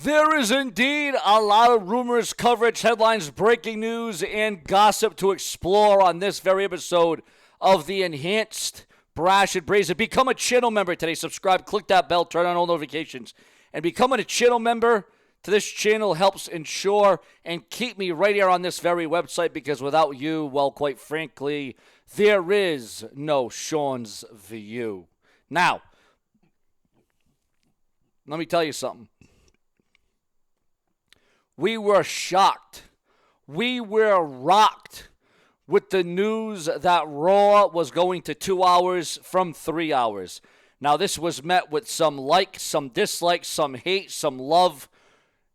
There is indeed a lot of rumors, coverage, headlines, breaking news, and gossip to explore on this very episode of the Enhanced Brash and Brazen. Become a channel member today. Subscribe, click that bell, turn on all notifications. And becoming a channel member to this channel helps ensure and keep me right here on this very website, because without you, well, quite frankly, there is no Sean's View. Now, let me tell you something. We were shocked. We were rocked with the news that Raw was going to 2 hours from 3 hours. Now, this was met with some likes, some dislikes, some hate, some love.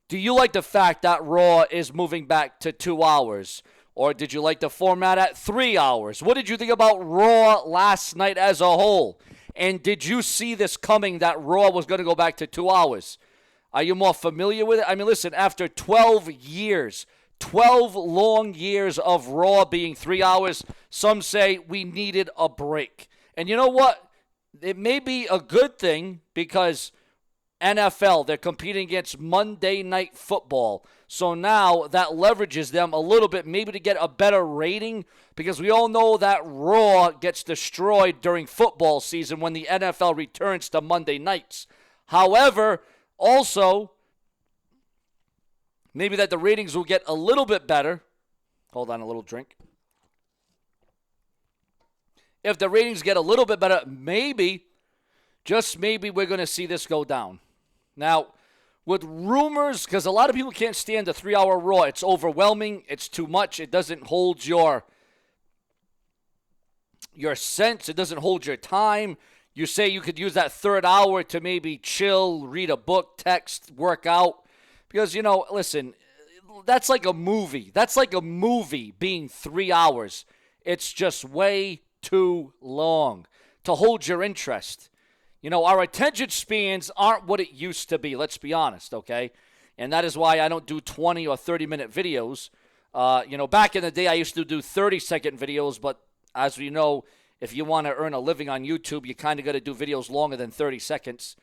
Do you like the fact that Raw is moving back to 2 hours? Or did you like the format at 3 hours? What did you think about Raw last night as a whole? And did you see this coming, that Raw was going to go back to 2 hours? Are you more familiar with it? I mean, listen, after 12 years, 12 long years of Raw being 3 hours, some say we needed a break. And you know what? It may be a good thing, because NFL, they're competing against Monday Night Football. So now that leverages them a little bit, maybe to get a better rating, because we all know that Raw gets destroyed during football season when the NFL returns to Monday nights. However, also, maybe that the ratings will get a little bit better. Hold on, a little drink. If the ratings get a little bit better, maybe, just maybe, we're going to see this go down. Now, with rumors, because a lot of people can't stand the 3 hour Raw. It's overwhelming. It's too much. It doesn't hold your sense. It doesn't hold your time. You say you could use that third hour to maybe chill, read a book, text, work out. Because, you know, listen, that's like a movie. That's like a movie being 3 hours. It's just way too long to hold your interest. You know, our attention spans aren't what it used to be. Let's be honest, okay? And that is why I don't do 20 or 30-minute videos. You know, back in the day, I used to do 30-second videos, but as we know, if you want to earn a living on YouTube, you kind of got to do videos longer than 30 seconds.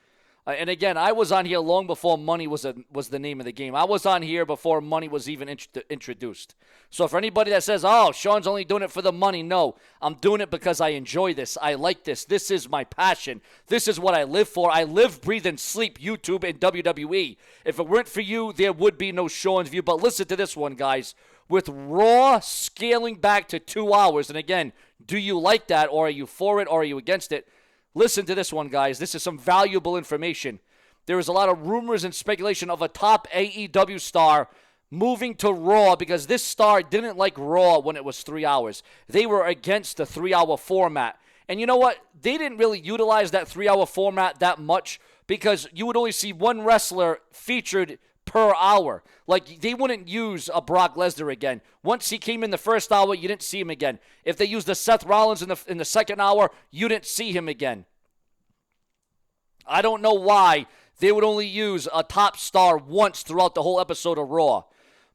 And again, I was on here long before money was the name of the game. I was on here before money was even introduced. So for anybody that says, oh, Sean's only doing it for the money, no. I'm doing it because I enjoy this. I like this. This is my passion. This is what I live for. I live, breathe, and sleep YouTube and WWE. If it weren't for you, there would be no Sean's View. But listen to this one, guys. With Raw scaling back to 2 hours, and again, do you like that, or are you for it, or are you against it? Listen to this one, guys. This is some valuable information. There is a lot of rumors and speculation of a top AEW star moving to Raw, because this star didn't like Raw when it was 3 hours. They were against the 3 hour format. And you know what? They didn't really utilize that 3 hour format that much, because you would only see one wrestler featured per hour. Like, they wouldn't use a Brock Lesnar again. Once he came in the first hour, you didn't see him again. If they used the Seth Rollins in the second hour, you didn't see him again. I don't know why they would only use a top star once throughout the whole episode of Raw.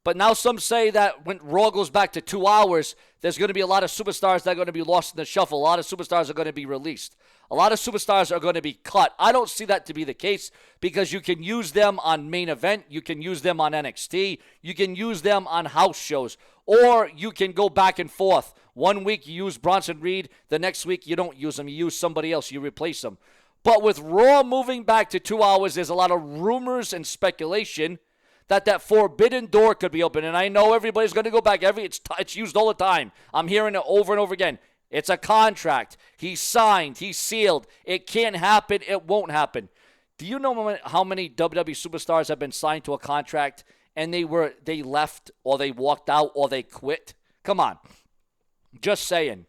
But now some say that when Raw goes back to 2 hours, there's going to be a lot of superstars that are going to be lost in the shuffle. A lot of superstars are going to be released. A lot of superstars are going to be cut. I don't see that to be the case, because you can use them on main event. You can use them on NXT. You can use them on house shows. Or you can go back and forth. 1 week you use Bronson Reed. The next week you don't use him. You use somebody else. You replace them. But with Raw moving back to 2 hours, there's a lot of rumors and speculation that forbidden door could be open. And I know everybody's going to go back. It's used all the time. I'm hearing it over and over again. It's a contract. He's signed. He's sealed. It can't happen. It won't happen. Do you know how many WWE superstars have been signed to a contract and they left, or they walked out, or they quit? Come on. Just saying.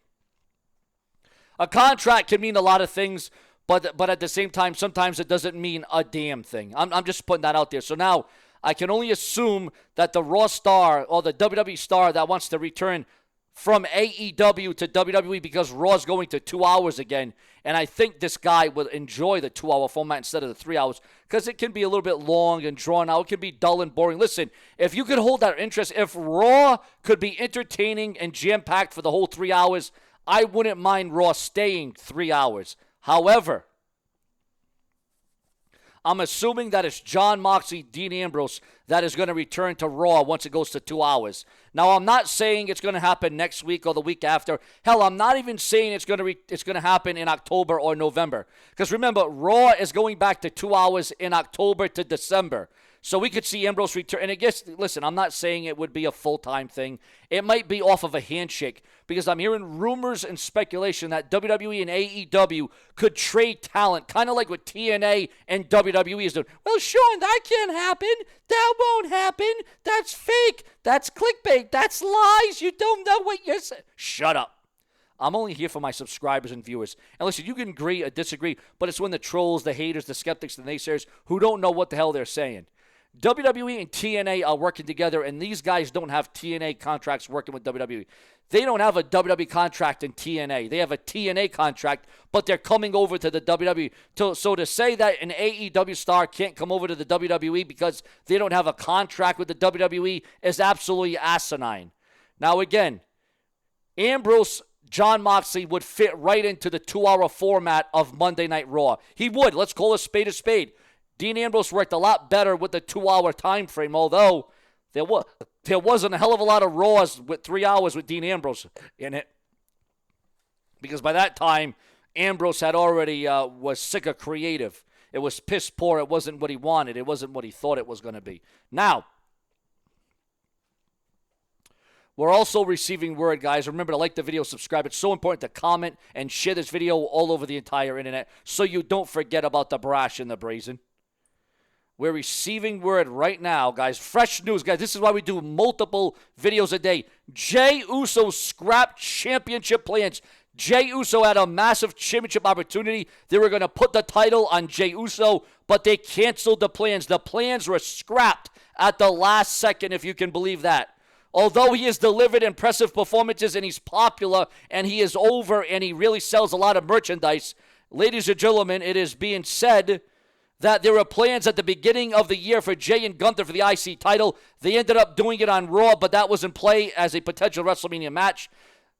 A contract can mean a lot of things, but at the same time, sometimes it doesn't mean a damn thing. I'm just putting that out there. So now I can only assume that the Raw star or the WWE star that wants to return from AEW to WWE, because Raw's going to 2 hours again, and I think this guy will enjoy the 2 hour format instead of the 3 hours, because it can be a little bit long and drawn out. It can be dull and boring. Listen, if you could hold that interest, if Raw could be entertaining and jam-packed for the whole 3 hours, I wouldn't mind Raw staying 3 hours. However, I'm assuming that it's Jon Moxley, Dean Ambrose that is going to return to Raw once it goes to 2 hours. Now, I'm not saying it's going to happen next week or the week after. Hell, I'm not even saying it's going to happen in October or November. Because remember, Raw is going back to 2 hours in October to December. So we could see Ambrose return. And I guess, listen, I'm not saying it would be a full-time thing. It might be off of a handshake because I'm hearing rumors and speculation that WWE and AEW could trade talent, kind of like what TNA and WWE is doing. Well, Sean, that can't happen. That won't happen. That's fake. That's clickbait. That's lies. You don't know what you're saying. Shut up. I'm only here for my subscribers and viewers. And listen, you can agree or disagree, but it's when the trolls, the haters, the skeptics, the naysayers who don't know what the hell they're saying. WWE and TNA are working together, and these guys don't have TNA contracts working with WWE. They don't have a WWE contract in TNA. They have a TNA contract, but they're coming over to the WWE. So to say that an AEW star can't come over to the WWE because they don't have a contract with the WWE is absolutely asinine. Now, again, Ambrose, Jon Moxley would fit right into the 2-hour format of Monday Night Raw. He would. Let's call a spade a spade. Dean Ambrose worked a lot better with the 2-hour time frame, although there wasn't a hell of a lot of Raws with 3 hours with Dean Ambrose in it. Because by that time, Ambrose had already was sick of creative. It was piss poor. It wasn't what he wanted. It wasn't what he thought it was going to be. Now, we're also receiving word, guys. Remember to like the video, subscribe. It's so important to comment and share this video all over the entire internet so you don't forget about the brash and the brazen. We're receiving word right now, guys. Fresh news, guys. This is why we do multiple videos a day. Jey Uso scrapped championship plans. Jey Uso had a massive championship opportunity. They were going to put the title on Jey Uso, but they canceled the plans. The plans were scrapped at the last second, if you can believe that. Although he has delivered impressive performances and he's popular and he is over and he really sells a lot of merchandise, ladies and gentlemen, it is being said that there were plans at the beginning of the year for Jey and Gunther for the IC title. They ended up doing it on Raw, but that was in play as a potential WrestleMania match.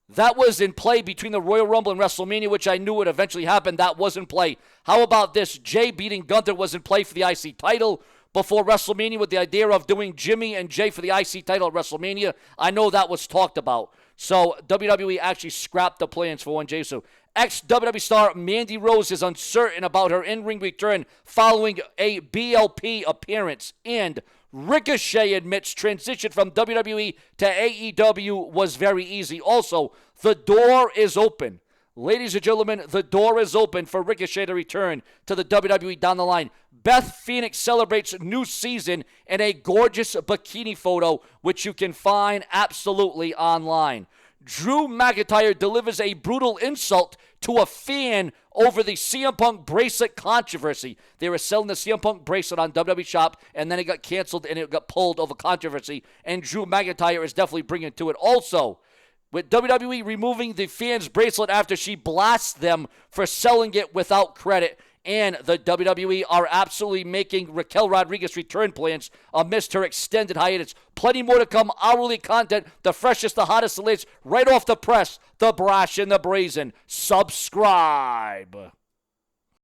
That was in play between the Royal Rumble and WrestleMania, which I knew would eventually happen. That was in play. How about this? Jey beating Gunther was in play for the IC title before WrestleMania with the idea of doing Jimmy and Jey for the IC title at WrestleMania. I know that was talked about. So WWE actually scrapped the plans for one Jey Uso. Ex-WWE star Mandy Rose is uncertain about her in-ring return following a BLP appearance. And Ricochet admits transition from WWE to AEW was very easy. Also, the door is open. Ladies and gentlemen, the door is open for Ricochet to return to the WWE down the line. Beth Phoenix celebrates new season in a gorgeous bikini photo, which you can find absolutely online. Drew McIntyre delivers a brutal insult to a fan over the CM Punk bracelet controversy. They were selling the CM Punk bracelet on WWE Shop, and then it got canceled and it got pulled over controversy, and Drew McIntyre is definitely bringing it to it. Also, with WWE removing the fan's bracelet after she blasts them for selling it without credit, and the WWE are absolutely making Raquel Rodriguez return plans amidst her extended hiatus. Plenty more to come. Hourly content, the freshest, the hottest, the latest, right off the press, the brash and the brazen. Subscribe.